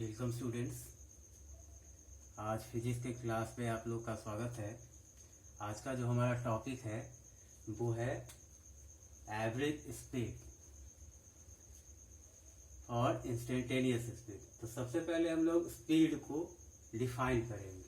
Welcome students. आज physics के class में आप लोग का स्वागत है। आज का जो हमारा टॉपिक है वो है एवरेज स्पीड और इंस्टेंटेनियस स्पीड। तो सबसे पहले हम लोग स्पीड को डिफाइन करेंगे।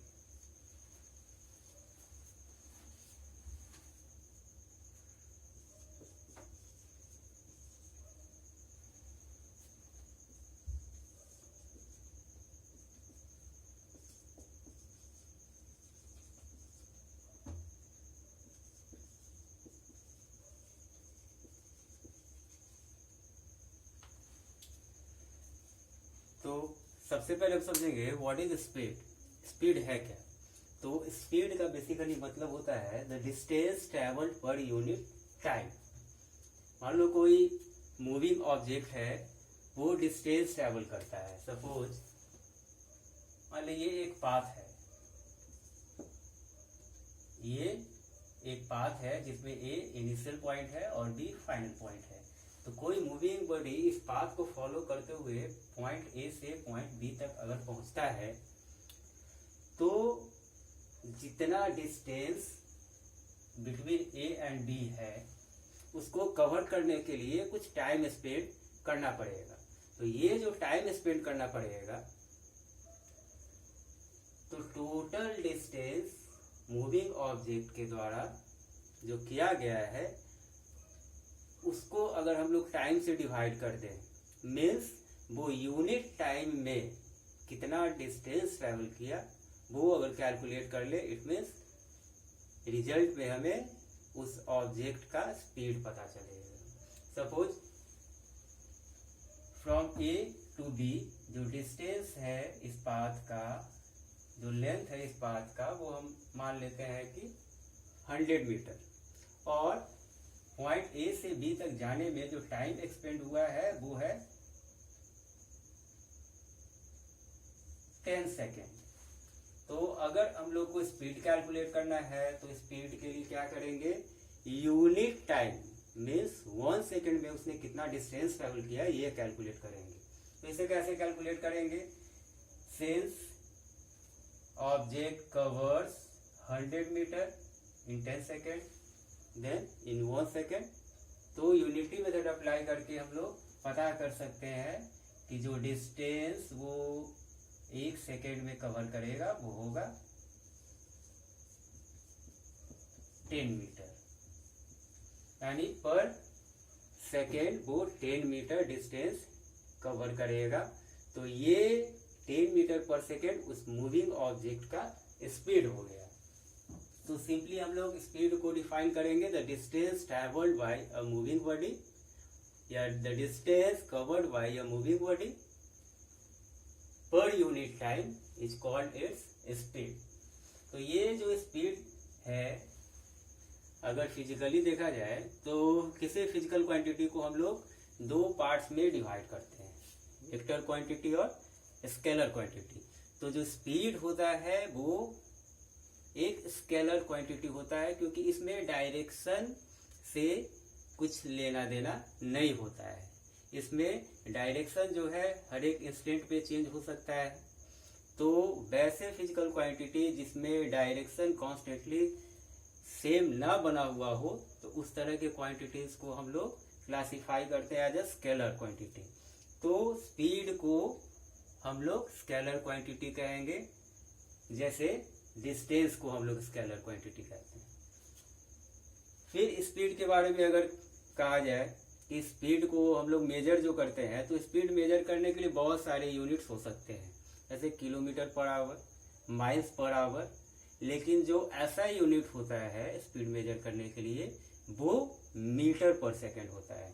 तो सबसे पहले हम समझेंगे व्हाट इज स्पीड। स्पीड है क्या? तो स्पीड का बेसिकली मतलब होता है द डिस्टेंस ट्रेवल्ड पर यूनिट टाइम। मान लो कोई मूविंग ऑब्जेक्ट है, वो डिस्टेंस ट्रेवल करता है। सपोज मान लीजिए एक पाथ है, ये एक पाथ है जिसमें ए इनिशियल पॉइंट है और बी फाइनल पॉइंट है। तो कोई मूविंग बॉडी इस पाथ को फॉलो करते हुए पॉइंट ए से पॉइंट बी तक अगर पहुंचता है तो जितना distance between A and B है उसको कवर करने के लिए कुछ टाइम स्पेंड करना पड़ेगा। तो ये जो टाइम स्पेंड करना पड़ेगा, तो टोटल डिस्टेंस मूविंग ऑब्जेक्ट के द्वारा जो किया गया है उसको अगर हम लोग टाइम से डिवाइड कर दें, मीन्स वो यूनिट टाइम में कितना डिस्टेंस ट्रेवल किया वो अगर कैलकुलेट कर ले, इट मीन्स रिजल्ट में हमें उस ऑब्जेक्ट का स्पीड पता चलेगा। Suppose from A to B जो डिस्टेंस है इस पाथ का, जो लेंथ है इस पाथ का, वो हम मान लेते हैं कि 100 मीटर, और पॉइंट ए से बी तक जाने में जो टाइम एक्सपेंड हुआ है वो है 10 सेकेंड। तो अगर हम लोग को स्पीड कैलकुलेट करना है तो स्पीड के लिए क्या करेंगे, यूनिट टाइम मीन्स 1 सेकेंड में उसने कितना डिस्टेंस ट्रेवल किया ये कैलकुलेट करेंगे। तो इसे कैसे कैलकुलेट करेंगे, since object covers 100 metre in 10 second then in 1 second, तो यूनिटी मेथड अप्लाई करके हम लोग पता कर सकते हैं कि जो डिस्टेंस वो 1 सेकेंड में कवर करेगा वो होगा 10 मीटर, यानी पर सेकेंड वो 10 मीटर डिस्टेंस कवर करेगा। तो ये 10 मीटर पर सेकेंड उस मूविंग ऑब्जेक्ट का स्पीड हो गया। तो सिंपली हम लोग स्पीड को डिफाइन करेंगे the distance travelled by a moving body या the distance covered by a moving body per unit time is called its speed. तो ये जो स्पीड है अगर फिजिकली देखा जाए तो किसी फिजिकल क्वांटिटी को हम लोग दो पार्ट्स में डिवाइड करते हैं, वेक्टर क्वांटिटी और स्केलर क्वांटिटी। तो जो स्पीड होता है वो एक स्केलर क्वांटिटी होता है क्योंकि इसमें डायरेक्शन से कुछ लेना देना नहीं होता है। इसमें डायरेक्शन जो है हर एक इंस्टेंट पे चेंज हो सकता है। तो वैसे फिजिकल क्वांटिटी जिसमें डायरेक्शन कॉन्स्टेंटली सेम ना बना हुआ हो तो उस तरह के क्वांटिटीज को हम लोग क्लासिफाई करते हैं एज अ स्केलर क्वांटिटी। तो स्पीड को हम लोग स्केलर क्वांटिटी कहेंगे, जैसे डिस्टेंस को हम लोग स्केलर क्वांटिटी कहते हैं। फिर स्पीड के बारे में अगर कहा जाए कि स्पीड को हम लोग मेजर जो करते हैं तो स्पीड मेजर करने के लिए बहुत सारे यूनिट्स हो सकते हैं, जैसे kilometre per hour, miles per hour. लेकिन जो ऐसा यूनिट होता है स्पीड मेजर करने के लिए वो मीटर पर सेकेंड होता है,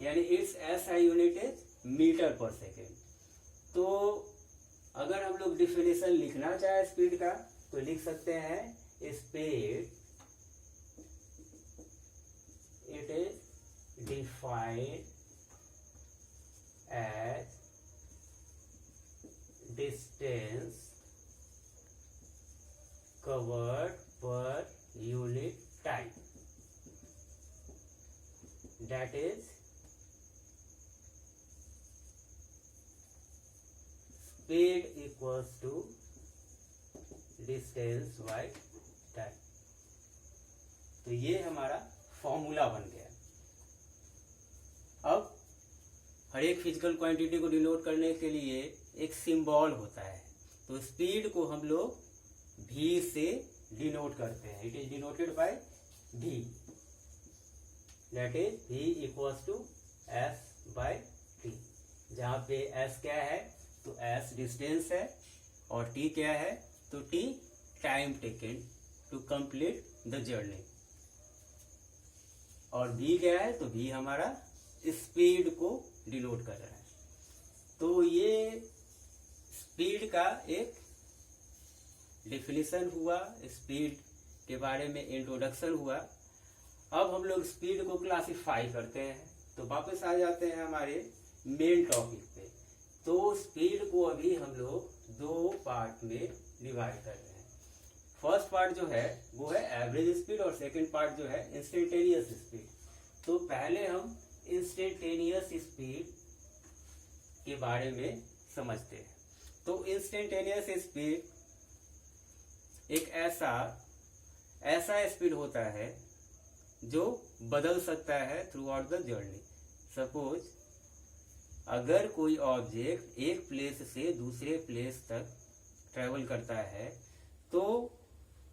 यानी इट्स ऐसा यूनिट इज मीटर पर सेकेंड। तो अगर हम लोग डिफिनेशन लिखना चाहे स्पीड का तो लिख सकते हैं speed it is defined as distance covered per unit time, that is speed equals to distance by time. तो ये हमारा फॉर्मूला बन गया। अब हर एक फिजिकल क्वांटिटी को डिनोट करने के लिए एक सिंबल होता है। तो स्पीड को हम लोग v से डिनोट करते हैं। It is denoted by v, that is v equals to s by t। जहाँ पे s क्या है, तो s डिस्टेंस है और t क्या है, तो t time taken to complete the journey, और v क्या है, तो v हमारा स्पीड को डिनोट कर रहा है। तो ये स्पीड का एक डेफिनेशन हुआ, स्पीड के बारे में इंट्रोडक्शन हुआ। अब हम लोग स्पीड को क्लासिफाई करते हैं। तो वापस आ जाते हैं हमारे मेन टॉपिक पे। तो स्पीड को अभी हम लोग दो पार्ट में डिवाइड कर रहे हैं। फर्स्ट पार्ट जो है वो है एवरेज स्पीड और सेकंड पार्ट जो है इंस्टेंटेनियस स्पीड। तो पहले हम इंस्टेंटेनियस स्पीड के बारे में समझते हैं। तो इंस्टेंटेनियस स्पीड एक ऐसा स्पीड होता है जो बदल सकता है through out the journey. Suppose अगर कोई ऑब्जेक्ट एक प्लेस से दूसरे प्लेस तक ट्रेवल करता है, तो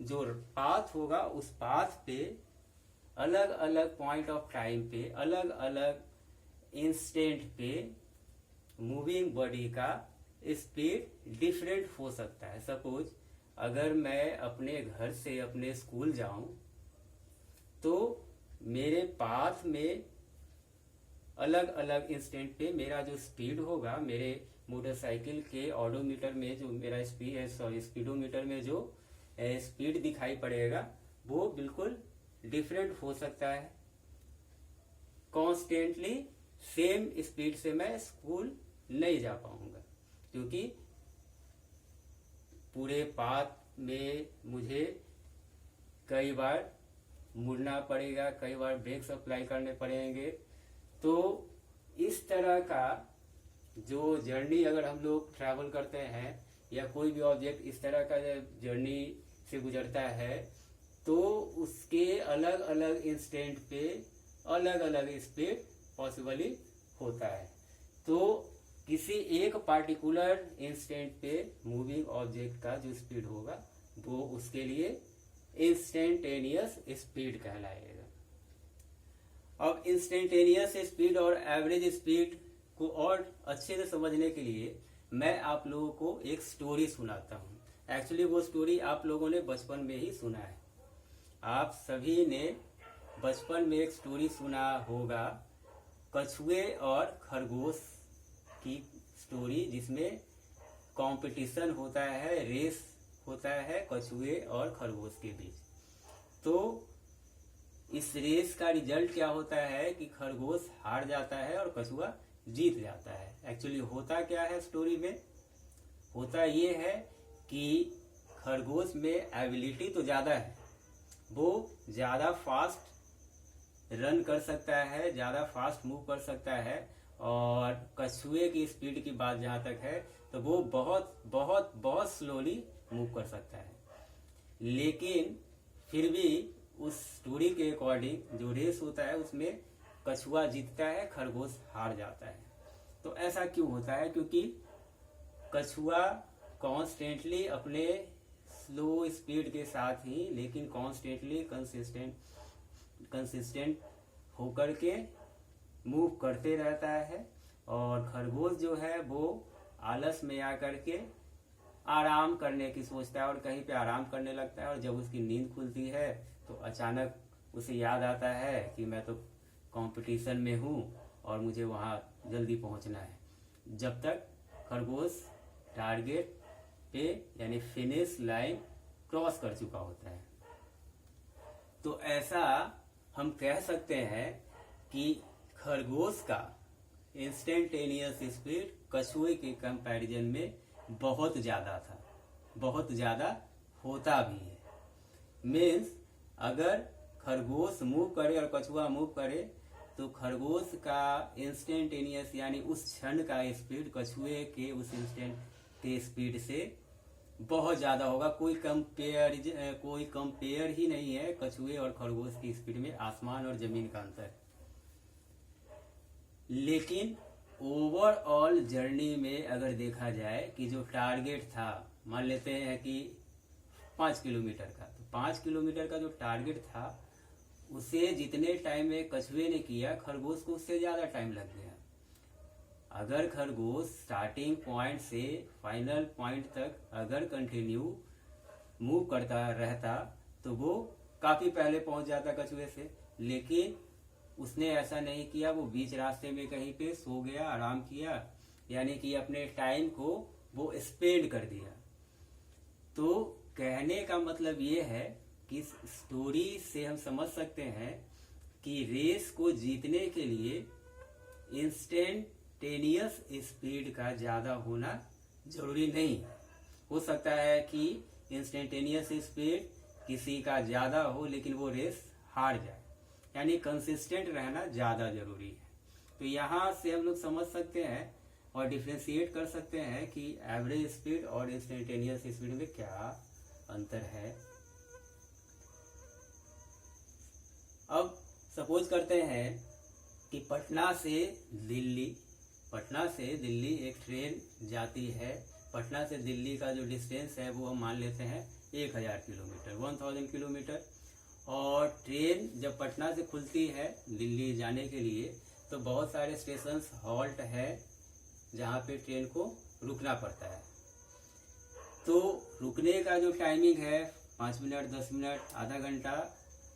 जो पाथ होगा उस पाथ पे अलग अलग पॉइंट ऑफ टाइम पे, अलग अलग इंस्टेंट पे मूविंग बॉडी का स्पीड डिफरेंट हो सकता है। सपोज अगर मैं अपने घर से अपने स्कूल जाऊं, तो मेरे पाथ में अलग अलग इंस्टेंट पे मेरा जो स्पीड होगा, मेरे मोटरसाइकिल के ऑडोमीटर में जो मेरा स्पीडोमीटर में जो स्पीड दिखाई पड़ेगा, वो बिल्कुल डिफरेंट हो सकता है। कॉन्स्टेंटली सेम स्पीड से मैं स्कूल नहीं जा पाऊंगा, क्योंकि पूरे पाथ में मुझे कई बार मुड़ना पड़ेगा, कई बार ब्रेक्स अप्लाई करने पड़ेंगे। तो इस तरह का जो जर्नी अगर हम लोग ट्रैवल करते हैं, या कोई भी ऑब्जेक्ट इस तरह का जर्नी से गुजरता है, तो उसके अलग अलग इंस्टेंट पे अलग अलग स्पीड पॉसिबली होता है। तो किसी एक पार्टिकुलर इंस्टेंट पे मूविंग ऑब्जेक्ट का जो स्पीड होगा, वो उसके लिए इंस्टेंटेनियस स्पीड कहलाएगा। अब इंस्टेंटेनियस स्पीड और एवरेज स्पीड को और अच्छे से समझने के लिए मैं आप लोगों को एक स्टोरी सुनाता हूँ। एक्चुअली वो स्टोरी आप लोगों ने बचपन में ही सुना है। आप सभी ने बचपन में एक स्टोरी सुना होगा, कछुए और खरगोश की स्टोरी, जिसमें कंपटीशन होता है, रेस होता है कछुए और खरगोश के बीच। तो इस रेस का रिजल्ट क्या होता है कि खरगोश हार जाता है और कछुआ जीत जाता है। एक्चुअली होता क्या है स्टोरी में, होता ये है कि खरगोश में एबिलिटी तो ज़्यादा है, वो ज़्यादा फास्ट रन कर सकता है, ज़्यादा फास्ट मूव कर सकता है, और कछुए की स्पीड की बात जहाँ तक है तो वो बहुत बहुत बहुत स्लोली मूव कर सकता है। लेकिन फिर भी उस स्टोरी के अकॉर्डिंग जो रेस होता है उसमें कछुआ जीतता है, खरगोश हार जाता है। तो ऐसा क्यों होता है? क्योंकि कछुआ कॉन्स्टेंटली अपने स्लो स्पीड के साथ ही, लेकिन कॉन्स्टेंटली कंसिस्टेंट होकर के मूव करते रहता है, और खरगोश जो है वो आलस में आकर के आराम करने की सोचता है और कहीं पे आराम करने लगता है। और जब उसकी नींद खुलती है तो अचानक उसे याद आता है कि मैं तो कंपटीशन में हूँ और मुझे वहाँ जल्दी पहुँचना है। जब तक खरगोश टारगेट पे यानी फिनिश लाइन क्रॉस कर चुका होता है। तो ऐसा हम कह सकते हैं कि खरगोश का इंस्टेंटेनियस स्पीड कछुए के कंपैरिजन में बहुत ज़्यादा था, बहुत ज़्यादा होता भी है। मीन्स अगर खरगोश मूव करे और कछुआ मूव करे तो खरगोश का इंस्टेंटेनियस यानी उस क्षण का स्पीड कछुए के उस इंस्टेंट के स्पीड से बहुत ज़्यादा होगा। कोई कंपेयर ही नहीं है कछुए और खरगोश की स्पीड में, आसमान और ज़मीन का अंतर। लेकिन ओवरऑल जर्नी में अगर देखा जाए कि जो टारगेट था, मान लेते हैं कि 5 किलोमीटर का, तो 5 किलोमीटर का जो टारगेट था उसे जितने टाइम में कछुए ने किया, खरगोश को उससे ज़्यादा टाइम लग गया। अगर खरगोश स्टार्टिंग पॉइंट से फाइनल पॉइंट तक अगर कंटिन्यू मूव करता रहता तो वो काफ़ी पहले पहुंच जाता कछुए से, लेकिन उसने ऐसा नहीं किया। वो बीच रास्ते में कहीं पे सो गया, आराम किया, यानी कि अपने टाइम को वो स्पेंड कर दिया। तो कहने का मतलब ये है कि इस स्टोरी से हम समझ सकते हैं कि रेस को जीतने के लिए इंस्टेंटेनियस स्पीड का ज़्यादा होना जरूरी नहीं। हो सकता है कि इंस्टेंटेनियस स्पीड किसी का ज़्यादा हो लेकिन वो रेस हार जाए, यानी कंसिस्टेंट रहना ज़्यादा जरूरी है। तो यहाँ से हम लोग समझ सकते हैं और डिफ्रेंशिएट कर सकते हैं कि एवरेज स्पीड और इंस्टेंटेनियस स्पीड में क्या अंतर है। अब सपोज करते हैं कि पटना से दिल्ली एक ट्रेन जाती है। पटना से दिल्ली का जो डिस्टेंस है वो हम मान लेते हैं 1000 किलोमीटर, 1000 किलोमीटर। और ट्रेन जब पटना से खुलती है दिल्ली जाने के लिए तो बहुत सारे स्टेशंस हॉल्ट है जहाँ पे ट्रेन को रुकना पड़ता है। तो रुकने का जो टाइमिंग है 5 मिनट, 10 मिनट, आधा घंटा,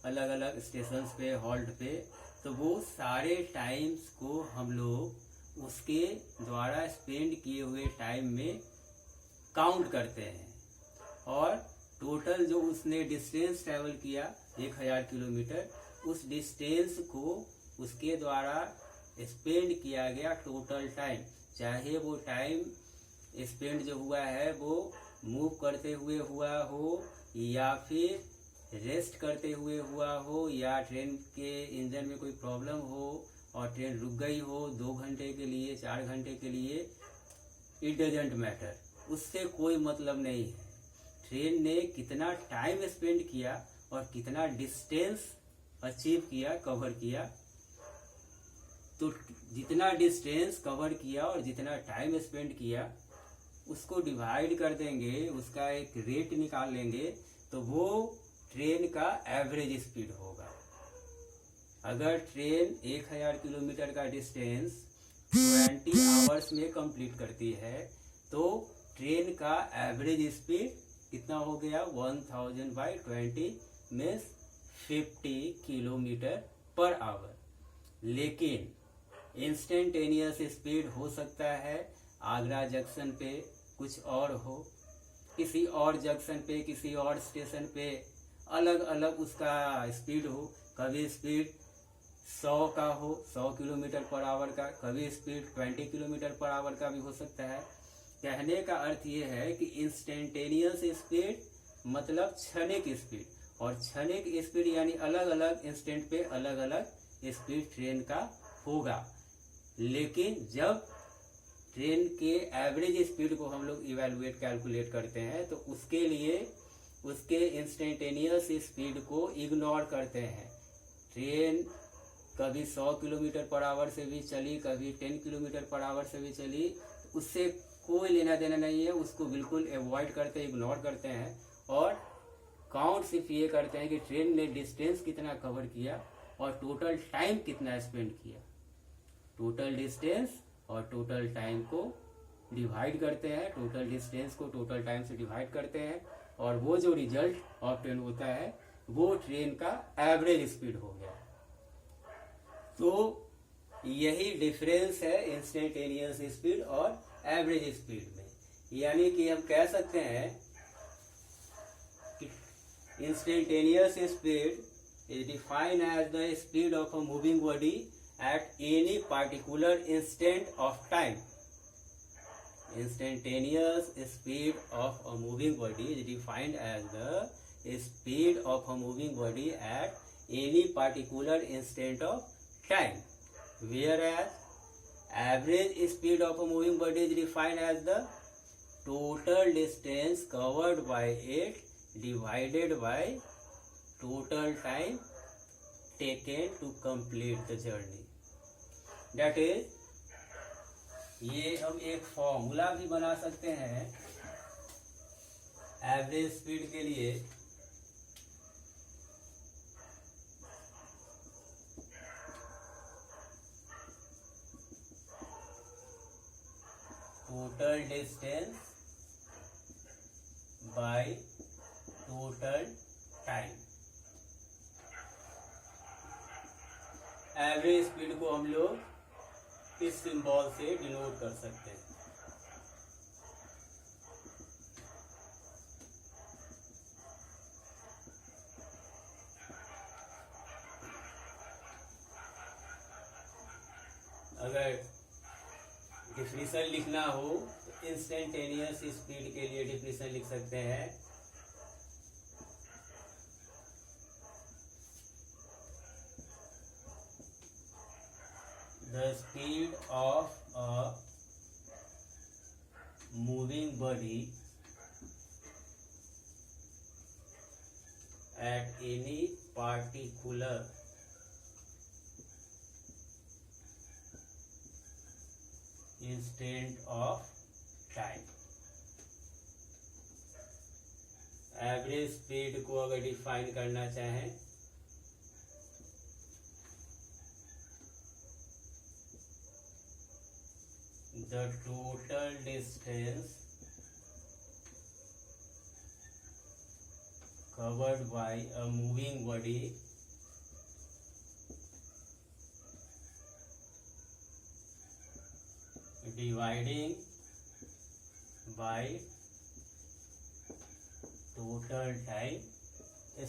अलग अलग स्टेशंस पे, हॉल्ट पे, तो वो सारे टाइम्स को हम लोग उसके द्वारा स्पेंड किए हुए टाइम में काउंट करते हैं। और टोटल जो उसने डिस्टेंस ट्रेवल किया 1000 किलोमीटर, उस डिस्टेंस को उसके द्वारा स्पेंड किया गया टोटल टाइम, चाहे वो टाइम स्पेंड जो हुआ है वो मूव करते हुए हुआ हो या फिर रेस्ट करते हुए हुआ हो या ट्रेन के इंजन में कोई प्रॉब्लम हो और ट्रेन रुक गई हो 2 घंटे के लिए, 4 घंटे के लिए, इट डजेंट मैटर, उससे कोई मतलब नहीं है। ट्रेन ने कितना टाइम स्पेंड किया और कितना डिस्टेंस अचीव किया, कवर किया। तो जितना डिस्टेंस कवर किया और जितना टाइम स्पेंड किया उसको डिवाइड कर देंगे, उसका एक रेट निकाल लेंगे, तो वो ट्रेन का एवरेज स्पीड होगा। अगर ट्रेन 1000 किलोमीटर का डिस्टेंस 20 आवर्स में कंप्लीट करती है तो ट्रेन का एवरेज स्पीड कितना हो गया? 1000/20 मीन्स 50 किलोमीटर पर आवर। लेकिन इंस्टेंटेनियस स्पीड हो सकता है आगरा जंक्शन पे कुछ और हो, किसी और जंक्शन पे, किसी और स्टेशन पे अलग अलग उसका स्पीड हो। कभी स्पीड 100 का हो, 100 किलोमीटर पर आवर का, कभी स्पीड 20 किलोमीटर पर आवर का भी हो सकता है। कहने का अर्थ ये है कि इंस्टेंटेनियस स्पीड मतलब क्षणिक स्पीड, और क्षणिक स्पीड यानी अलग अलग इंस्टेंट पे अलग अलग स्पीड ट्रेन का होगा। लेकिन जब ट्रेन के एवरेज स्पीड को हम लोग इवेलुएट कैलकुलेट करते हैं तो उसके लिए उसके इंस्टेंटेनियस स्पीड को इग्नोर करते हैं। ट्रेन कभी 100 किलोमीटर पर आवर से भी चली, कभी 10 किलोमीटर पर आवर से भी चली, उससे कोई लेना देना नहीं है, उसको बिल्कुल अवॉइड करते हैं, इग्नोर करते हैं। और काउंट सिर्फ ये करते हैं कि ट्रेन ने डिस्टेंस कितना कवर किया और टोटल टाइम कितना स्पेंड किया। टोटल डिस्टेंस और टोटल टाइम को डिवाइड करते हैं, टोटल डिस्टेंस को टोटल टाइम से डिवाइड करते हैं, और वो जो रिजल्ट ऑब्टेन होता है वो ट्रेन का एवरेज स्पीड हो गया। तो यही डिफरेंस है इंस्टेंटेनियस स्पीड और एवरेज स्पीड में। यानी कि हम कह सकते हैं कि instantaneous speed is defined as the speed of a moving body at any particular instant of time. Instantaneous speed of a moving body is defined as the speed of a moving body at any particular instant of time, whereas average speed of a moving body is defined as the total distance covered by it divided by total time taken to complete the journey. That is ये हम एक formula भी बना सकते हैं average speed के लिए। Total distance by total time. Average speed को हम लोग इस सिंबल से डिनोट कर सकते हैं। अगर डिफिनीशन लिखना हो तो इंस्टेंटेनियस स्पीड के लिए डिफिनीशन लिख सकते हैं the speed of a moving body at any particular instant of time. Average speed को अगर डिफाइन करना चाहें the total distance covered by a moving body dividing by total time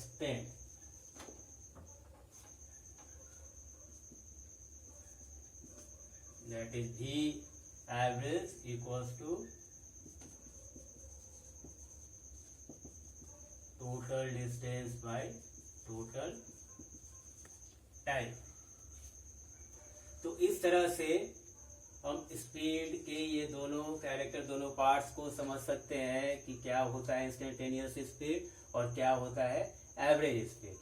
spent। That is V average equals to total distance by total time। तो इस तरह से हम speed के ये दोनों कैरेक्टर, दोनों पार्ट्स को समझ सकते हैं कि क्या होता है इंस्टेंटेनियस स्पीड और क्या होता है एवरेज स्पीड।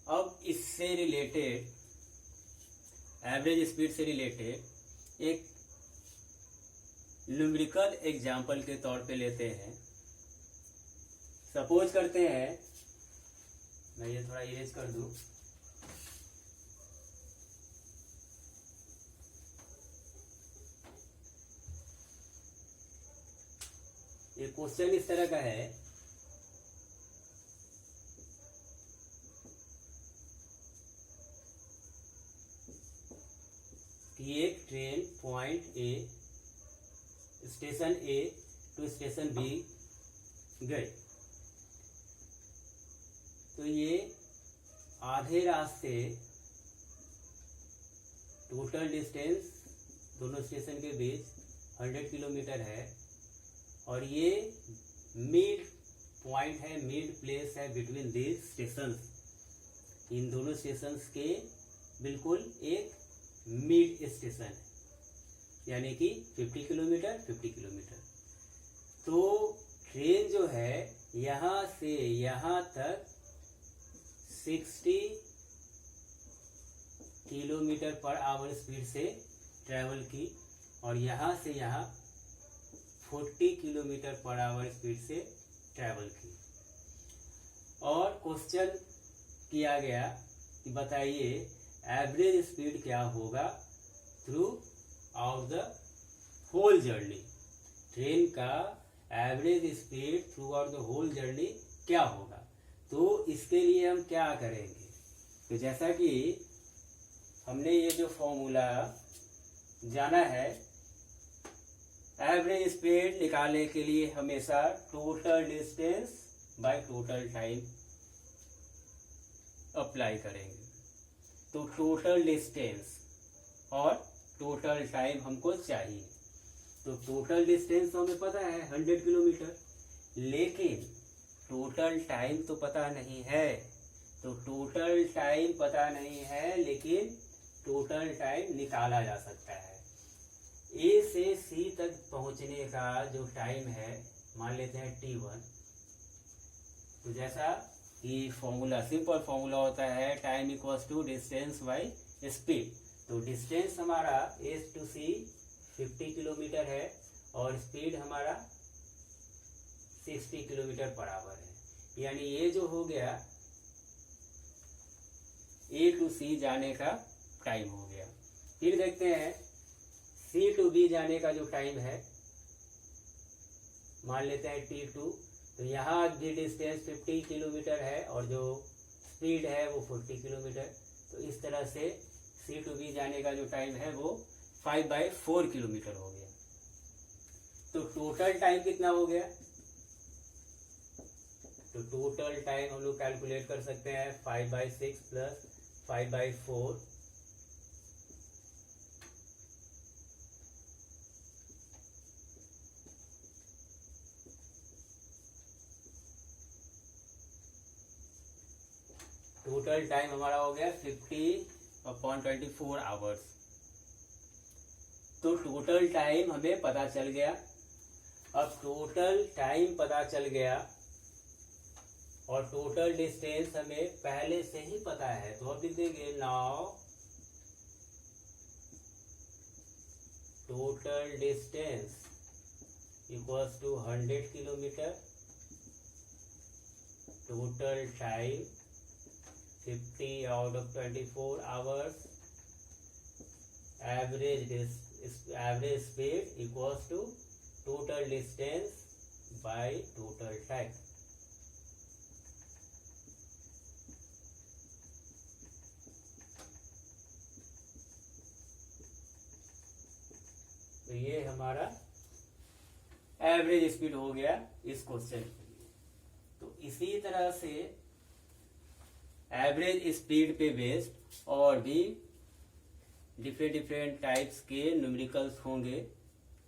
अब इससे रिलेटेड, एवरेज स्पीड से रिलेटेड एक न्यूमेरिकल एग्जाम्पल के तौर पे लेते हैं। सपोज करते हैं, मैं ये थोड़ा इरेज कर दूं। ये क्वेश्चन इस तरह का है कि एक train point A, station A to station B गई। तो ये आधे रास्ते टोटल डिस्टेंस दोनों स्टेशन के बीच 100 किलोमीटर है और ये मिड पॉइंट है, मिड प्लेस है बिटवीन दीज स्टेशंस। इन दोनों स्टेशंस के बिल्कुल एक मिड स्टेशन है, यानी कि 50 किलोमीटर 50 किलोमीटर। तो ट्रेन जो है यहाँ से यहाँ तक 60 किलोमीटर पर आवर स्पीड से ट्रैवल की और यहाँ से यहाँ 40 किलोमीटर पर आवर स्पीड से ट्रैवल की। और क्वेश्चन किया गया कि बताइए एवरेज स्पीड क्या होगा throughout the whole journey. Train का average speed throughout the whole journey क्या होगा। तो इसके लिए हम क्या करेंगे, तो जैसा कि हमने ये जो फॉर्मूला जाना है, एवरेज स्पीड निकालने के लिए हमेशा total distance by total time apply करेंगे। तो टोटल डिस्टेंस और टोटल टाइम हमको चाहिए। तो टोटल डिस्टेंस तो हमें पता है 100 किलोमीटर, लेकिन टोटल टाइम तो पता नहीं है। तो टोटल टाइम पता नहीं है, लेकिन टोटल टाइम निकाला जा सकता है। ए से सी तक पहुंचने का जो टाइम है मान लेते हैं t1। तो जैसा कि फॉर्मूला, सिंपल फॉर्मूला होता है time equals to distance by speed. तो डिस्टेंस हमारा ए टू सी 50 किलोमीटर है और स्पीड हमारा 60 किलोमीटर पर आवर है। यानी ये जो हो गया ए टू सी जाने का टाइम हो गया। फिर देखते हैं सी टू बी जाने का जो टाइम है मान लेते हैं t2। तो यहाँ भी डिस्टेंस 50 किलोमीटर है और जो स्पीड है वो 40 किलोमीटर। तो इस तरह से सी टू बी जाने का जो टाइम है वो 5/4 किलोमीटर हो गया। तो टोटल टाइम कितना हो गया? तो टोटल टाइम हम लोग कैलकुलेट कर सकते हैं 5/6 प्लस 5/4। टोटल टाइम हमारा हो गया 50/24 आवर्स। तो टोटल टाइम हमें पता चल गया। अब टोटल टाइम पता चल गया और टोटल डिस्टेंस हमें पहले से ही पता है। तो अब लिख देंगे now total distance equals to 100 kilometre, total time 50/24 hours, average speed equals to total distance by total time. तो ये हमारा एवरेज स्पीड हो गया इस क्वेश्चन के लिए। तो इसी तरह से एवरेज स्पीड पे बेस्ड और भी डिफरेंट टाइप्स के न्यूमेरिकल्स होंगे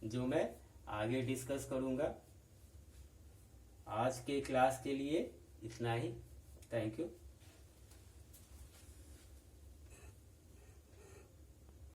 जो मैं आगे डिस्कस करूंगा। आज के क्लास के लिए इतना ही। Thank you.